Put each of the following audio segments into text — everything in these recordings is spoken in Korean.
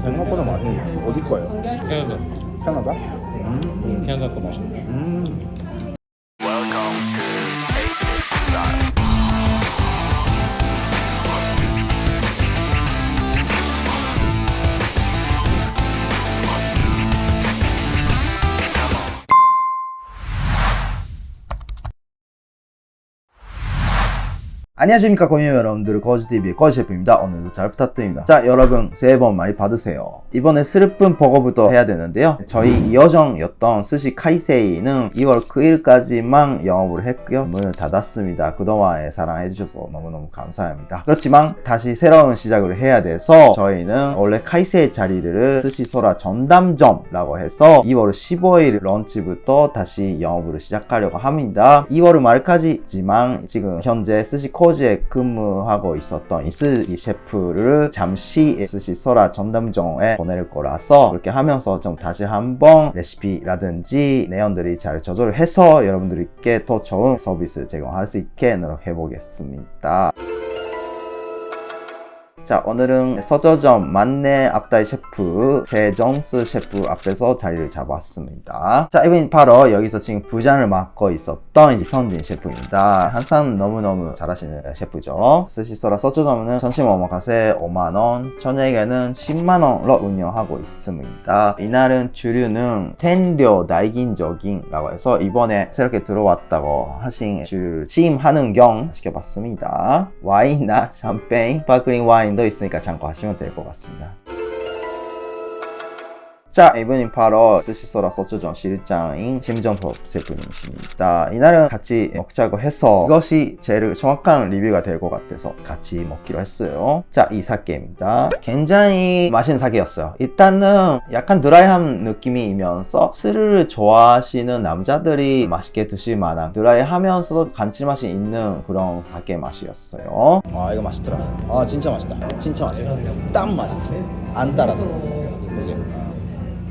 생각보다 맛있네. 어디 거예요? 캐나다. 캐나다? 캐나다 거 맛있다. 안녕하십니까 고객 여러분들, 거즈TV의 거즈셰프입니다. 오늘도 잘 부탁드립니다. 자, 여러분 새해 복 많이 받으세요. 이번에 슬픈 버거부터 해야 되는데요, 저희 이어정이었던 스시 카이세이는 2월 9일까지만 영업을 했고요, 문을 닫았습니다. 그동안에 사랑해주셔서 너무너무 감사합니다. 그렇지만 다시 새로운 시작을 해야 돼서 저희는 원래 카이세이 자리를 스시소라 전담점라고 해서 2월 15일 런치부터 다시 영업을 시작하려고 합니다. 2월 말까지지만 지금 현재 스시 코지에 근무하고 있었던 이슬기 셰프를 잠시 스시소라 전담점에 보낼 거라서 그렇게 하면서 좀 다시 한번 레시피라든지 내용들이 잘 조절을 해서 여러분들께 더 좋은 서비스 제공할 수 있게 노력해 보겠습니다. 자, 오늘은 서저점 만내 앞다이 셰프 제정스 셰프 앞에서 자리를 잡았습니다. 자, 이분이 바로 여기서 지금 부장을 맡고 있었던 이선진 셰프입니다. 항상 너무너무 잘하시는 셰프죠. 스시소라 서저점은 점심 오마카세 5만원, 저녁에는 10만원로 운영하고 있습니다. 이날은 주류는 텐료 다이긴저긴라고 해서 이번에 새롭게 들어왔다고 하신 주류를 시임하는 경 시켜봤습니다. 와인이나 샴페인, 스파클링 와인 도 있으니까 참고하시면 될 것 같습니다. 자, 이분이 바로 스시소라 서초점 실장인 심정섭 셰프님이십니다. 이날은 같이 먹자고 해서 이것이 제일 정확한 리뷰가 될 것 같아서 같이 먹기로 했어요. 자, 이 사케입니다. 굉장히 맛있는 사케였어요. 일단은 약간 드라이한 느낌이면서 스르를 좋아하시는 남자들이 맛있게 드실 만한 드라이하면서도 감칠맛이 있는 그런 사케 맛이었어요. 아, 이거 맛있더라. 아, 진짜 맛있다. 진짜 맛있어. 딱 맛있어. 안 따라서. 그지?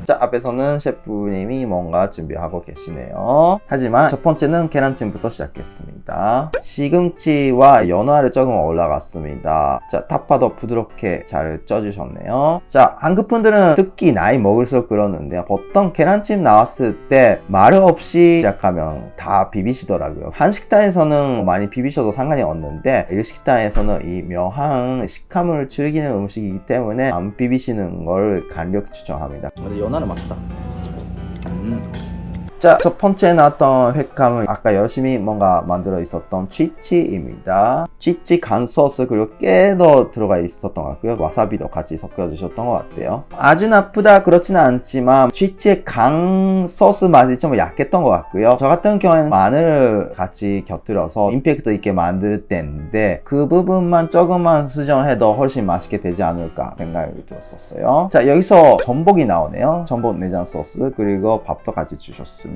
자, 앞에서는 셰프님이 뭔가 준비하고 계시네요. 하지만 첫 번째는 계란찜부터 시작했습니다. 시금치와 연어알이 조금 올라갔습니다. 자, 타파도 부드럽게 잘 쪄주셨네요. 자, 한국 분들은 특히 나이 먹을수록 그러는데요, 보통 계란찜 나왔을 때 마르 없이 시작하면 다 비비시더라고요. 한식당에서는 많이 비비셔도 상관이 없는데 일식당에서는 이 묘한 식감을 즐기는 음식이기 때문에 안 비비시는 걸 강력 추천합니다. 근데 연어는 맛있다. 자, 첫 번째 나왔던 횟감은 아까 열심히 뭔가 만들어 있었던 쥐찌입니다. 쥐찌 간 소스 그리고 깨도 들어가 있었던 것 같고요, 와사비도 같이 섞여 주셨던 것 같아요. 아주 나쁘다 그렇지는 않지만 쥐찌의 간 소스 맛이 좀 약했던 것 같고요. 저 같은 경우에는 마늘을 같이 곁들여서 임팩트 있게 만들 때인데 그 부분만 조금만 수정해도 훨씬 맛있게 되지 않을까 생각이 들었었어요. 자, 여기서 전복이 나오네요. 전복 내장 소스 그리고 밥도 같이 주셨습니다.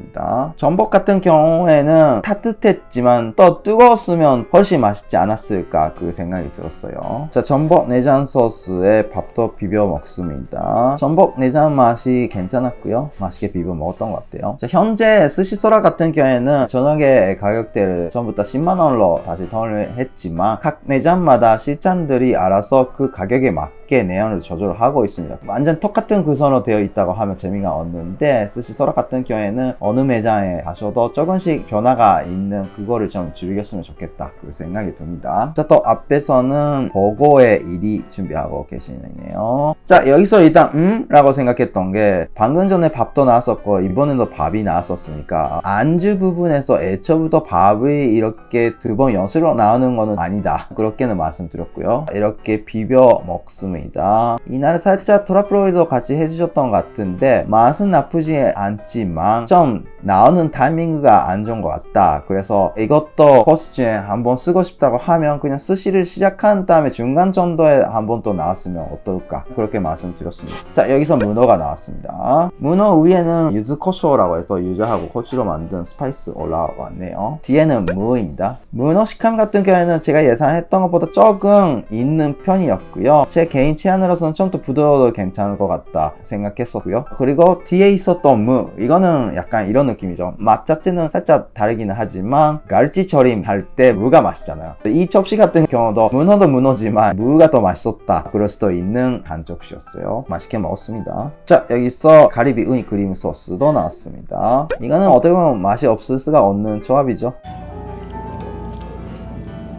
전복 같은 경우에는 따뜻했지만 또 뜨거웠으면 훨씬 맛있지 않았을까 그 생각이 들었어요. 자, 전복 내장 소스에 밥도 비벼 먹습니다. 전복 내장 맛이 괜찮았고요, 맛있게 비벼 먹었던 것 같아요. 자, 현재 스시소라 같은 경우에는 저녁에 가격대를 전부터 10만원로 다시 턴을 했지만 각 매장마다 실장들이 알아서 그 가격에 맞게 내용을 조절하고 있습니다. 완전 똑같은 구성으로 되어 있다고 하면 재미가 없는데 스시소라 같은 경우에는 어느 매장에 가셔도 조금씩 변화가 있는 그거를 좀 즐겼으면 좋겠다 그 생각이 듭니다. 자, 또 앞에서는 버거의 일이 준비하고 계시네요. 자, 여기서 일단 라고 생각했던 게 방금 전에 밥도 나왔었고 이번에도 밥이 나왔었으니까 안주 부분에서 애초부터 밥이 이렇게 두 번 연속으로 나오는 거는 아니다 그렇게는 말씀드렸고요. 이렇게 비벼 먹습니다. 이날 살짝 트러플 오일도 같이 해주셨던 것 같은데 맛은 나쁘지 않지만 좀 나오는 타이밍가 안 좋은 것 같다. 그래서 이것도 코스 중에 한번 쓰고 싶다고 하면 그냥 스시를 시작한 다음에 중간 정도에 한번 또 나왔으면 어떨까 그렇게 말씀드렸습니다. 자, 여기서 문어가 나왔습니다. 문어 위에는 유즈 코쇼라고 해서 유즈하고 고추로 만든 스파이스 올라왔네요. 뒤에는 무입니다. 문어 식감 같은 경우에는 제가 예상했던 것보다 조금 있는 편이었고요. 제 개인 개인 체안으로서는 좀 더 부드러워도 괜찮을 것 같다 생각했었고요. 그리고 뒤에 있었던 무, 이거는 약간 이런 느낌이죠. 맛 자체는 살짝 다르기는 하지만 갈치 절임 할 때 무가 맛있잖아요. 이 접시 같은 경우도 문어도 문어지만 무가 더 맛있었다 그럴 수도 있는 한 접시였어요. 맛있게 먹었습니다. 자, 여기서 가리비 우니 크림 소스도 나왔습니다. 이거는 어떻게 보면 맛이 없을 수가 없는 조합이죠.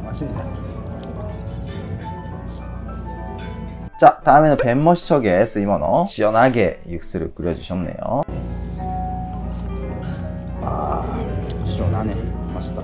맛있네. 자, 다음에는 뱀머시척에 쓰이모노 시원하게 육수를 끓여주셨네요. 아, 시원하네. 맛있다.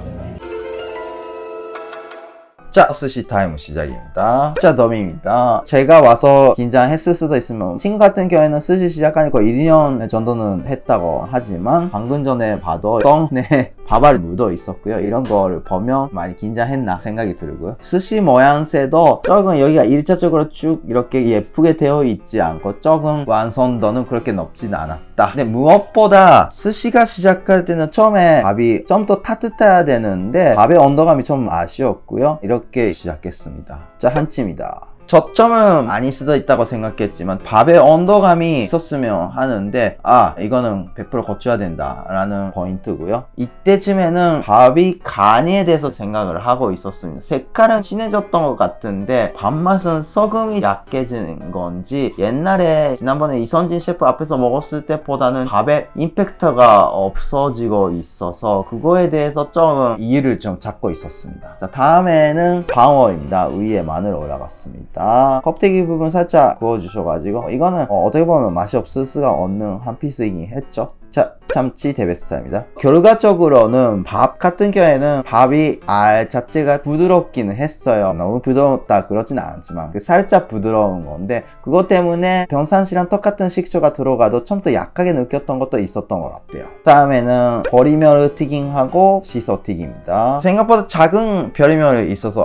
자, 스시 타임 시작입니다. 자, 덤입니다. 제가 와서 긴장했을 수도 있으면 친구 같은 경우에는 스시 시작하니까 1년 정도는 했다고 하지만 방금 전에 봐도 썸에 밥알이 묻어 있었고요. 이런 걸 보면 많이 긴장했나 생각이 들고요. 스시 모양새도 조금 여기가 1차적으로 쭉 이렇게 예쁘게 되어 있지 않고 조금 완성도는 그렇게 높진 않았다. 근데 무엇보다 스시가 시작할 때는 처음에 밥이 좀 더 따뜻해야 되는데 밥의 온도감이 좀 아쉬웠고요. 이렇게 시작했습니다. 자, 한치입니다. 저점은 많이 수도 있다고 생각했지만 밥의 온도감이 있었으면 하는데 이거는 100% 고쳐야 된다 라는 포인트고요. 이때쯤에는 밥이 간에 대해서 생각을 하고 있었습니다. 색깔은 진해졌던 것 같은데 밥맛은 소금이 약해지는 건지 옛날에 지난번에 이선진 셰프 앞에서 먹었을 때보다는 밥의 임팩트가 없어지고 있어서 그거에 대해서 좀 이유를 좀 찾고 있었습니다. 자, 다음에는 방어입니다. 위에 마늘 올라갔습니다. 껍데기 부분 살짝 구워주셔가지고 이거는 어떻게 보면 맛이 없을 수가 없는 한 피스이긴 했죠. 자, 참치 데베스타입니다. 결과적으로는 밥 같은 경우에는 밥이 알 자체가 부드럽기는 했어요. 너무 부드럽다 그렇진 않지만 살짝 부드러운 건데 그것 때문에 평상시랑 똑같은 식초가 들어가도 좀 더 약하게 느꼈던 것도 있었던 것 같아요. 다음에는 보리멸을 튀김하고 시소 튀김입니다. 생각보다 작은 별이멸이 있어서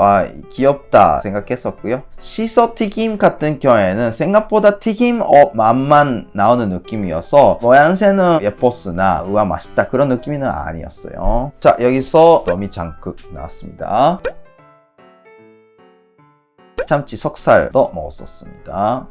귀엽다 생각했었고요. 시소 튀김 같은 경우에는 생각보다 튀김업 맛만 나오는 느낌이어서 모양새는 예뻤으나 우와 맛있다 그런 느낌은 아니었어요. 자, 여기서 너미 장국 나왔습니다. 참치 석살도 먹었었습니다.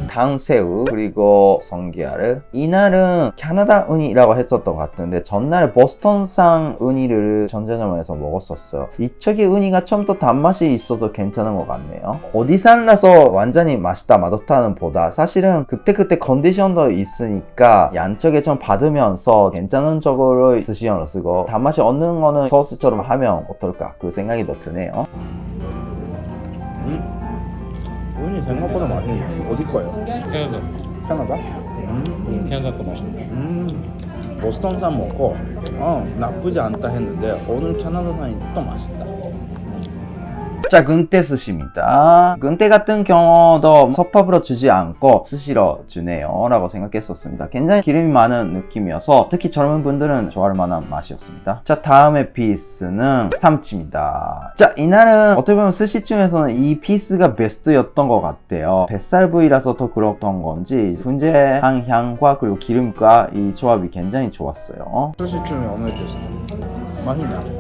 당새우 그리고 성게알. 이날은 캐나다 우니라고 했었던 것 같은데 전날 보스턴산 우니를 전자점에서 먹었었어요. 이쪽의 우니가 좀 더 단맛이 있어서 괜찮은 것 같네요. 어디산라서 완전히 맛있다 맛없다는 보다 사실은 그때그때 컨디션도 있으니까 양쪽에 좀 받으면서 괜찮은 쪽으로 스시용으로 쓰고 단맛이 없는 거는 소스처럼 하면 어떨까 그 생각이 더 드네요. 우니 생각보다 맛있네. 어디 거예요? 캐나다. 캐나다? 캐나다 거 맛있네. 보스턴산 먹고 나쁘지 않다 했는데 오늘 캐나다산이 또 맛있다. 자, 근태 스시입니다. 근태 같은 경우도 솥밥으로 주지 않고 스시로 주네요 라고 생각했었습니다. 굉장히 기름이 많은 느낌이어서 특히 젊은 분들은 좋아할 만한 맛이었습니다. 자, 다음에 피스는 삼치입니다. 자, 이날은 어떻게 보면 스시 중에서는 이 피스가 베스트였던 것 같아요. 뱃살 부위라서 더 그렇던 건지 훈제한 향과 그리고 기름과 이 조합이 굉장히 좋았어요. 스시 중에 오늘 베스트. 맛있네.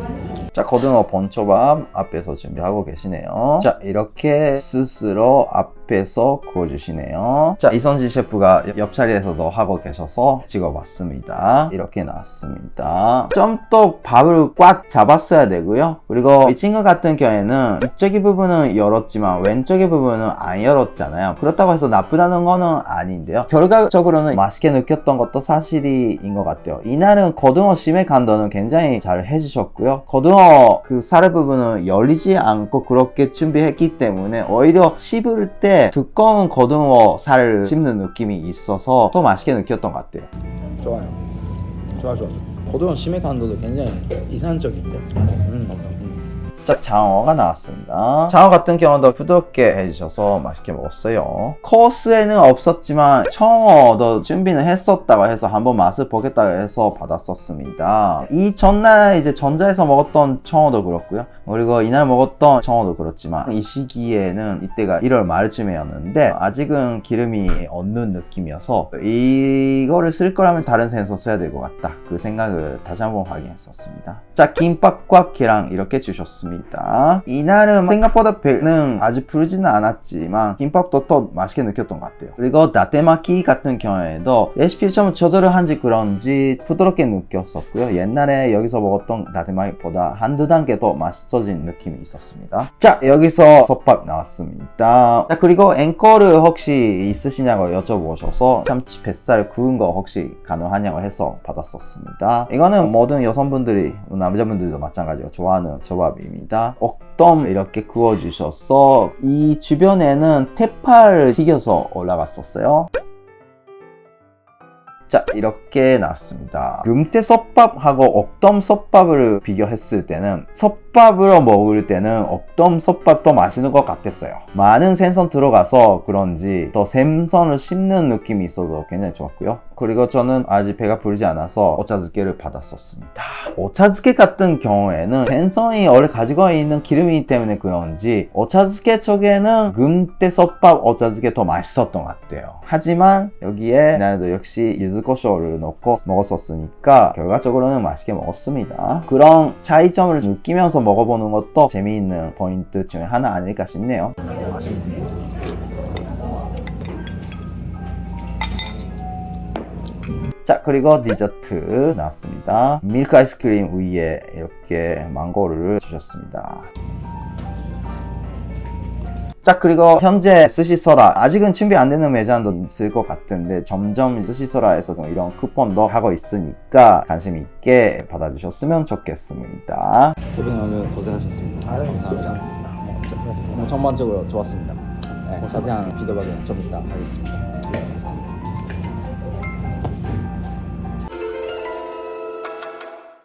자, 고등어 본초밥 앞에서 준비하고 계시네요. 자, 이렇게 스스로 앞에서 구워주시네요. 자, 이선진 셰프가 옆자리에서도 하고 계셔서 찍어봤습니다. 이렇게 나왔습니다. 좀 더 밥을 꽉 잡았어야 되고요. 그리고 이 친구 같은 경우에는 이쪽의 부분은 열었지만 왼쪽의 부분은 안 열었잖아요. 그렇다고 해서 나쁘다는 거는 아닌데요. 결과적으로는 맛있게 느꼈던 것도 사실인 것 같아요. 이날은 고등어 심해 간도는 굉장히 잘 해주셨고요. 고등어 그 살 부분은 열리지 않고 그렇게 준비했기 때문에 오히려 씹을 때 두꺼운 고등어 살을 씹는 느낌이 있어서 더 맛있게 느꼈던 것 같아요. 좋아요. 좋아. 고등어 심해 간도도 굉장히 이상적인데. 자, 장어가 나왔습니다. 장어 같은 경우도 부드럽게 해주셔서 맛있게 먹었어요. 코스에는 없었지만 청어도 준비는 했었다고 해서 한번 맛을 보겠다고 해서 받았었습니다. 이 전날 이제 전자에서 먹었던 청어도 그렇고요. 그리고 이날 먹었던 청어도 그렇지만 이 시기에는 이때가 1월 말쯤이었는데 아직은 기름이 없는 느낌이어서 이거를 쓸 거라면 다른 센서 써야 될 것 같다. 그 생각을 다시 한번 확인했었습니다. 자, 김밥과 계란 이렇게 주셨습니다. 나왔습니다. 이날은 생각보다 배는 아주 부르지는 않았지만 김밥도 더 맛있게 느꼈던 것 같아요. 그리고 나테마키 같은 경우에도 레시피를 좀 조절을 한지 그런지 부드럽게 느꼈었고요. 옛날에 여기서 먹었던 나테마키보다 한두 단계 더 맛있어진 느낌이 있었습니다. 자, 여기서 솥밥 나왔습니다. 자, 그리고 앵커를 혹시 있으시냐고 여쭤보셔서 참치 뱃살 구운 거 혹시 가능하냐고 해서 받았었습니다. 이거는 모든 여성분들이 남자분들도 마찬가지로 좋아하는 초밥입니다. 옥돔 이렇게 구워주셔서 이 주변에는 태파를 튀겨서 올라갔었어요. 자, 이렇게 나왔습니다. 금태 솥밥하고 옥돔 솥밥을 비교했을 때는 솥밥으로 먹을 때는 옥돔 솥밥 더 맛있는 것 같았어요. 많은 생선 들어가서 그런지 더 생선을 씹는 느낌이 있어서 굉장히 좋았고요. 그리고 저는 아직 배가 부르지 않아서 오차즈케를 받았었습니다. 오차즈케 같은 경우에는 생선이 원래 가지고 있는 기름이기 때문에 그런지 오차즈케 쪽에는 금태 솥밥 오차즈케 더 맛있었던 것 같아요. 하지만 여기에 나도 역시 유즈코쇼를 넣고 먹었었으니까 결과적으로는 맛있게 먹었습니다. 그런 차이점을 느끼면서 먹어보는 것도 재미있는 포인트 중에 하나 아닐까 싶네요. 자, 그리고 디저트 나왔습니다. 밀크 아이스크림 위에 이렇게 망고를 주셨습니다. 자, 그리고 현재 스시소라 아직은 준비 안 되는 매장도 있을 것 같은데 점점 스시소라에서 이런 쿠폰도 하고 있으니까 관심 있게 받아주셨으면 좋겠습니다. 셰프님 오늘 고생하셨습니다. 감사합니다. 전반적으로 좋았습니다. 네, 자세한 피드백은 좀 이따 하겠습니다. 네, 감사합니다.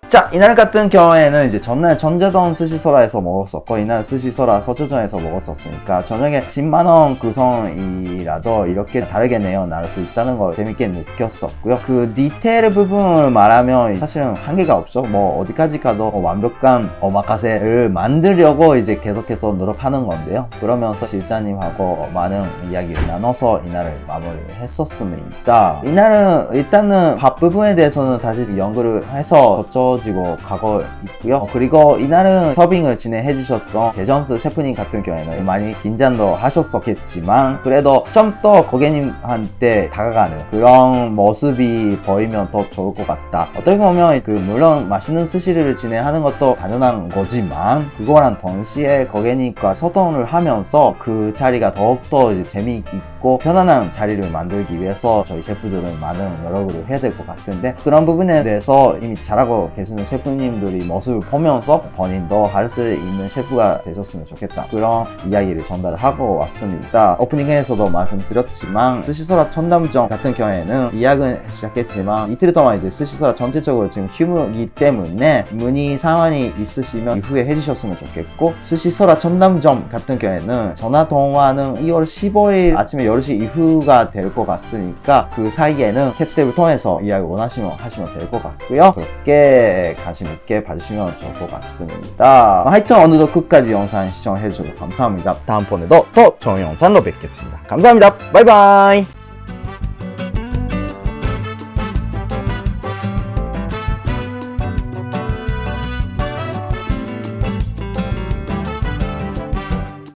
자, 이날 같은 경우에는 이제 전날 전재동 스시소라에서 먹었었고 이날 스시소라 서초점에서 먹었었으니까 저녁에 10만원 구성이라도 이렇게 다르게 내어나갈 수 있다는 걸 재밌게 느꼈었고요. 그 디테일 부분을 말하면 사실은 한계가 없죠. 뭐 어디까지 가도 완벽한 오마카세를 만들려고 이제 계속해서 노력하는 건데요. 그러면서 실장님하고 많은 이야기를 나눠서 이날을 마무리했었습니다. 이날은 일단은 밥 부분에 대해서는 다시 연구를 해서 지고 가고 있고요. 그리고 이날은 서빙을 진행해 주셨던 제정스 셰프님 같은 경우에는 많이 긴장도 하셨었겠지만 그래도 좀 더 고객님한테 다가가는 그런 모습이 보이면 더 좋을 것 같다. 어떻게 보면 물론 맛있는 스시를 진행하는 것도 당연한 거지만 그거랑 동시에 고객님과 소통을 하면서 그 자리가 더욱더 이제 재미있고 편안한 자리를 만들기 위해서 저희 셰프들은 많은 노력을 해야 될 것 같은데 그런 부분에 대해서 이미 잘하고 계시는 셰프님들이 모습을 보면서 본인도 할 수 있는 셰프가 되셨으면 좋겠다. 그런 이야기를 전달하고 왔습니다. 오프닝에서도 말씀드렸지만 스시소라 천담점 같은 경우에는 예약은 시작했지만 이틀 동안 이제 스시소라 전체적으로 지금 휴무이기 때문에 문의 상황이 있으시면 이후에 해주셨으면 좋겠고 스시소라 천담점 같은 경우에는 전화 통화는 2월 15일 아침에 10시 이후가 될 것 같으니까 그 사이에는 캐치탭을 통해서 예약을 원하시면 하시면 될 것 같고요. 그렇게 관심 있게 봐주시면 좋을 것 같습니다. 하여튼 오늘도 끝까지 영상 시청해주셔서 감사합니다. 다음번에도 더 좋은 영상으로 뵙겠습니다. 감사합니다. 바이바이.